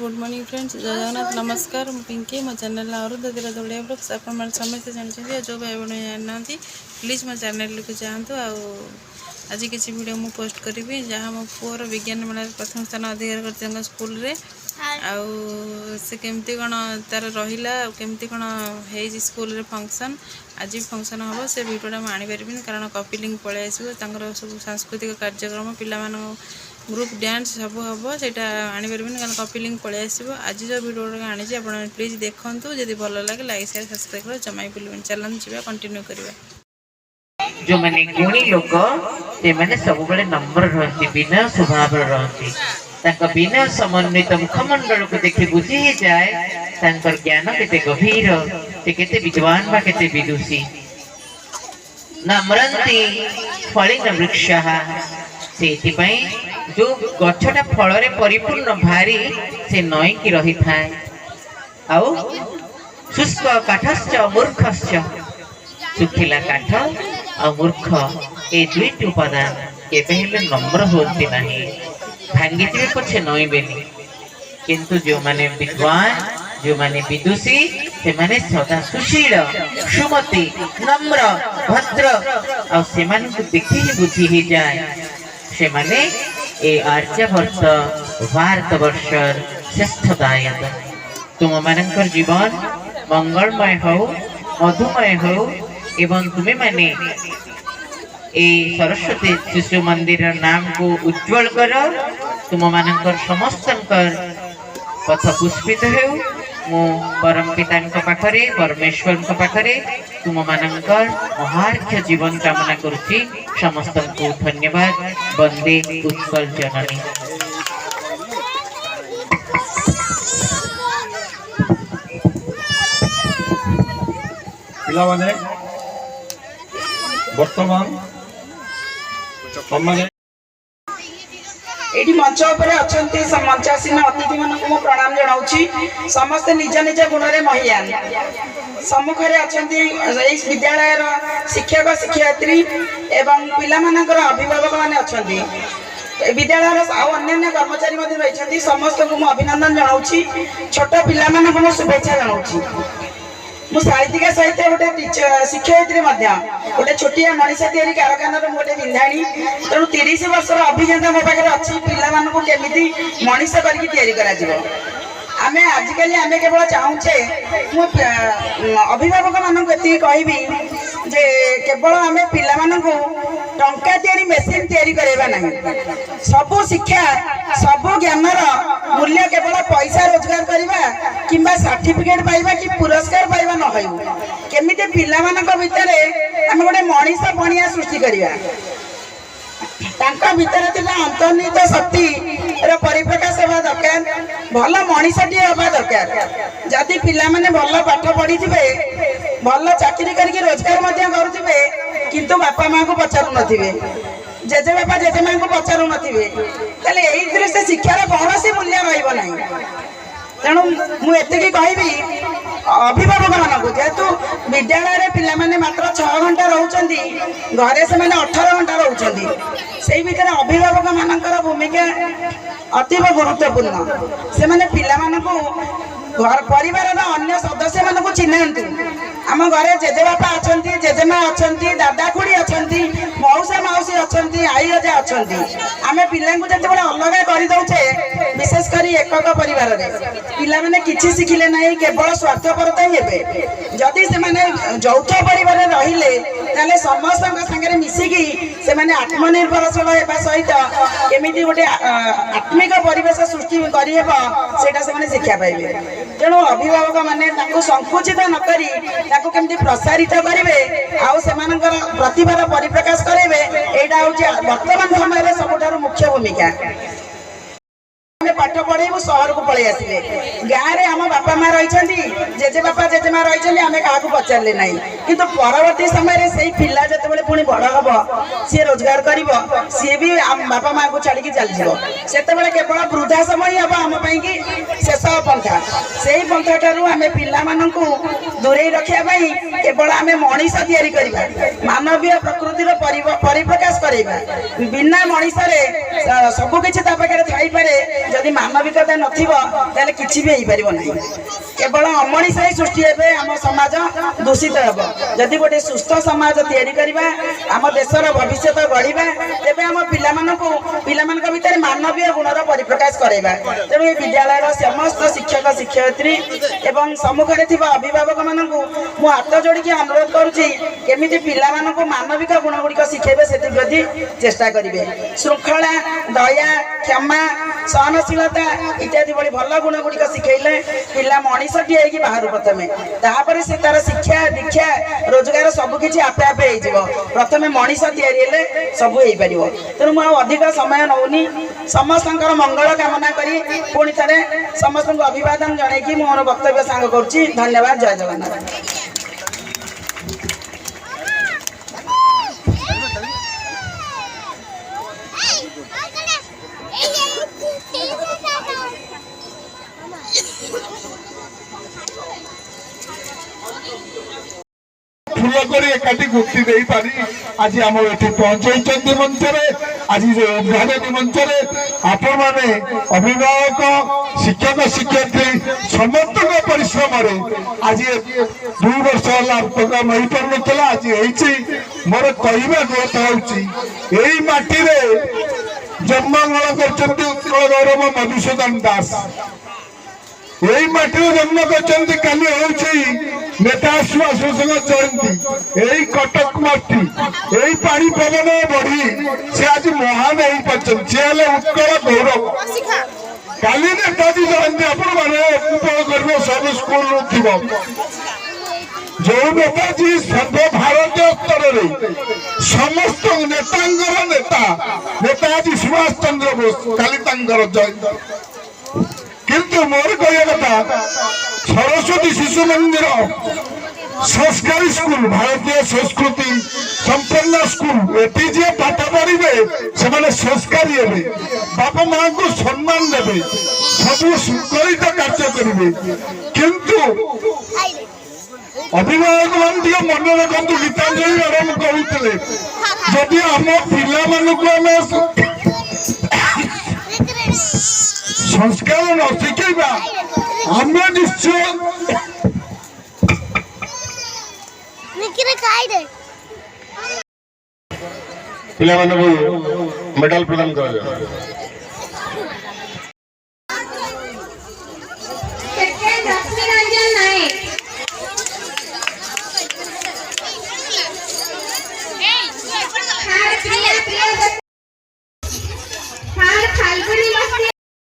Good morning friends, जय जगन्नाथ, नमस्कार। मु पिंकी, मो चैनल अरुंधतीर दौड़िया ब्लॉग्स आप समस्ते जानते जो भाई भाई जाना प्लीज मो चैनल को जातु। आज किसी वीडियो मु पोस्ट करी जहाँ मो पुअर विज्ञान मेला प्रथम स्थान अधिकार कर स्कूल रे से केमती कौन तार रहा केमती कौन है स्कूल रे फंक्शन आज फंक्शन हम से भिडियोटा मुझे आनीपारि कारण कॉपी लिंक पलि आसो सब सांस्कृतिक कार्यक्रम पिला ग्रुप डांस सब हम से आनीपारि कारण कॉपी लिंक पलि आसो। आज जो भिडियो आनी आप प्लीज देखूँ जब भल लगे लाइक शेयर सब्सक्राइब कर जमा बुलानी चलन जी कंटिन्यू करवा। जो माने गुणी लोक से माने सब बड़े नंबर रहती विनय स्वभाव रहती विनय समन्वित मुखमंडल को देखि बुझी ही जाए ज्ञान केते गभीर से केते विद्वान बा केते विदुषी। नम्रंती फलिन वृक्षः से जो गछटा फल रे परिपूर्ण भारी से नई की रही थाए आउ शुष्क काठश्च मूर्खश्च सुखिला काठ और मूर्ख ये दुईट उपादान केबे नम्र होती नहीं भांगी पछे नईबेनी किंतु जो माने विद्वान जो माने विदुषी से माने सदा सुशील सुमति नम्र भद्र और से माने को देखि ही बुझी ही जाए से माने ए आर्यवर्त भारतवर्षर श्रेष्ठदायक तुम मानकर जीवन मंगलमय हो मधुमय हो एवं तुम्हें माने ए सरस्वती शिशु मंदिर नाम को उज्जवल कर तुम मानकर समस्त पथ पुष्पित हो मो परम पिता पाखरे परमेश्वर पाखरे तुम मानकर महार्घ्य जीवन कामना करुच्ची। समस्त को धन्यवाद। वंदे उत्कल जननी। पिलाने वर्तमान ये मंच अच्छा मंचासीन अतिथि मान प्रणाम जनाऊँगी। समस्ते निज निज गुण में महियान सम्मुखें अच्छा विद्यालय शिक्षक शिक्षयित्री एवं पिला अभिभावक मैंने अच्छा विद्यालय अन्य कर्मचारी रही समस्त को अभिनंदन जनाऊँगी। छोट पिला शुभेच्छा जनाऊँगी। मु साहित्यिका सहित गोटे शिक्षयित्री गोटे छोटिया मनीषा तैयारी कारखानार गोटे विंधाणी तेणु 30 वर्षर अभिज्ञता मो पाखे अच्छी पिला केमी मनीष करके आम आजिकल आम केवल चाहूचे मु अभिभावक मानक ये कहबी जे केवल आम पिला टंका तैयारी मेसीन तैयारी करवा ना सबू शिक्षा सबू ज्ञानर मूल्य केवल पैसा रोजगार करवा किंबा सर्टिफिकेट पाइबा कि पुरस्कार पाइबा न हो केमिति पिला मानक भितर आम गोटे मनीष पणिया सृष्टि करवा भितर थिला अंतर्निहित शक्ति परिप्रकाश हवा दरकार भल मनीषटी हवा दरकार। जदि पिला माने भल पाठ पढ़ी थे भल चाकरी करके रोजगार करुवे किंतु बापा माँ को पचारू नथिबे जेजे बापा जेजे माँ को पचारू नथिबे ताले एई दृष्टि शिक्षार कौन मूल्य रहिबो नाही। तेणु मुझे कहबी अभिभावक मानक जेहेतु विद्यालय पिला माने मात्र 6 घंटा रोचंती घरे से माने 18 घंटा रोचंती से भितर अभिभावक मानकर भूमिका अतीव गुरुत्वपूर्ण। से माने पिला मानकु घर परिवार अन्य सदस्य मानकु चिन्हंतु आम घरे जेजे बापा अच्छा जेजेमा अच्छा दादा खुड़ी अच्छा मौसा मौसी अच्छा आई अजा अच्छा आम पिला जो अलग करदे विशेषकर एकक परिवार पिला माने किछि शिखिले नहीं केवल स्वार्थपरता ही हेबे। जदि से माने यौथ परिवार रहिले ताले समस्त संगे मिसिकी से माने आत्मनिर्भरशील हेबा सहित केमिति गोटे आत्मिक परिवेश सृष्टि करि हेबा सेटा से माने शिक्षा पाइबे। तेणु अभिभावक माने ताको संकुचित न करी ताको केमिति प्रसारित करिवे आउ सेमानकर प्रतिभार परिप्रकाश करेबे एटा होची वर्तमान समय रे सबठारु मुख्य भूमिका। पाठ पढ़ेबू सहर को पलि आसिले गाँव में आम बापा माँ रही जेजे बापा जेजे माँ रही आम क्या पचारे ना किंतु परवर्ती समय से पिला जो पुणी बड़ हम सी रोजगार कर सी भी बापा माँ को छाड़ी चली से केवल वृद्धा समय हम आम शेष ପନ୍ଥା ସେଇ ପନ୍ଥାଠାରୁ ଆମେ ପିଲାମାନଙ୍କୁ ଦୂରେଇ ରଖିବା ପାଇଁ କେବଳ ଆମେ ମଣିଷ ତିଆରି କରିବା, ମାନବୀୟ ପ୍ରକୃତିର ପରିପ୍ରକାଶ କରାଇବା। ବିନା ମଣିଷରେ ସବୁ କିଛି ତା ପାଖରେ ଥାଇପାରେ, ଯଦି ମାନବିକତା ନଥିବ ତାହେଲେ କିଛି ବି ହେଇପାରିବ ନାହିଁ। କେବଳ ଅମଣିଷ ହିଁ ସୃଷ୍ଟି ହେବେ, ଆମ ସମାଜ ଦୂଷିତ ହେବ। ଯଦି ଗୋଟେ ସୁସ୍ଥ ସମାଜ ତିଆରି କରିବା, ଆମ ଦେଶର ଭବିଷ୍ୟତ ଗଢ଼ିବା, ତେବେ ଆମ ପିଲାମାନଙ୍କ ଭିତରେ ମାନବୀୟ ଗୁଣର ପରିପ୍ରକାଶ କରାଇବା। ତେଣୁ ଏ ବିଦ୍ୟାଳୟର ସମସ୍ତ ଶିକ୍ଷକ ଶିକ୍ଷୟିତ୍ରୀ ଏବଂ ସମ୍ମୁଖରେ ଥିବା ଅଭିଭାବକ ମାନଙ୍କୁ ମୁଁ ହାତ ଯୋଡ଼ିକି ଅନୁରୋଧ କରୁଛି, କେମିତି ପିଲାମାନଙ୍କୁ ମାନବିକ ଗୁଣ ଗୁଡ଼ିକ ଶିଖେଇବେ ସେଥିପ୍ରତି ଚେଷ୍ଟା କରିବେ। ଶୃଙ୍ଖଳା, ଦୟା, କ୍ଷମା, ସହନଶୀଳତା ଇତ୍ୟାଦି ଭଳି ଭଲ ଗୁଣ ଗୁଡ଼ିକ ଶିଖେଇଲେ ପିଲା ମଣିଷଟିଏ ହେଇକି ବାହାରୁ ପ୍ରଥମେ, ତାପରେ ସେ ତାର ଶିକ୍ଷା ଦୀକ୍ଷା ରୋଜଗାର ସବୁକିଛି ଆପେ ଆପେ ହେଇଯିବ। ପ୍ରଥମେ ମଣିଷ ତିଆରି ହେଲେ ସବୁ ହେଇପାରିବ। ତେଣୁ ମୁଁ ଆଉ ଅଧିକ ସମୟ ନେଉନି, ସମସ୍ତଙ୍କର ମଙ୍ଗଳ କାମନା କରି ପୁଣି ଥରେ ସମସ୍ତଙ୍କୁ ଅଭିବାଦନ ଜଣାଇକି ମୋର ବକ୍ତବ୍ୟ ସାଙ୍ଗ କରୁଛି। ଧନ୍ୟବାଦ। ଜୟ ଜଗନ୍ନାଥ। फूल कर एकाठी गुप्ति दे पारी आज आम ये पहुंचाई मंच आज उद्घाटन मंच आपण मैंने अभिभावक शिक्षक शिक्षयित्री समस्त परिश्रम आज 2 वर्ष प्रोग्राम हो पार ना आज मोर कहवा गत होती माटी जन्मग्रहण कर उत्कल गौरव मधुसूदन दास यही माटी जन्म कर नेता सुभाष बोस जयंती यही कटक माटी यही पानी पवन बढ़ी से आज महान हो पारे उत्कल गौरव काली नेताजी जयंती आपण मैंने उपभोग कर सब स्कूल थी जो नेताजी सर्व भारतीय स्तर में समस्त नेतांगर नेता नेताजी सुभाष चंद्र बोस काली जयंती किंतु मोर कहया कथा सरस्वती शिशु मंदिर संस्कारी स्कूल भारतीय संस्कृति संपन्न स्कूल एटी जे पाठ पढ़े से संस्कारी हे बापा माँ को सम्मान देवे सब शृंखलित कार्य करेंगे किंतु अभिभावक मान मन रखु गीतांजलि मैडम कहते जदि आम पिला संस्कार न शिखेबा आम निश्चय पिला मेडल प्रदान कर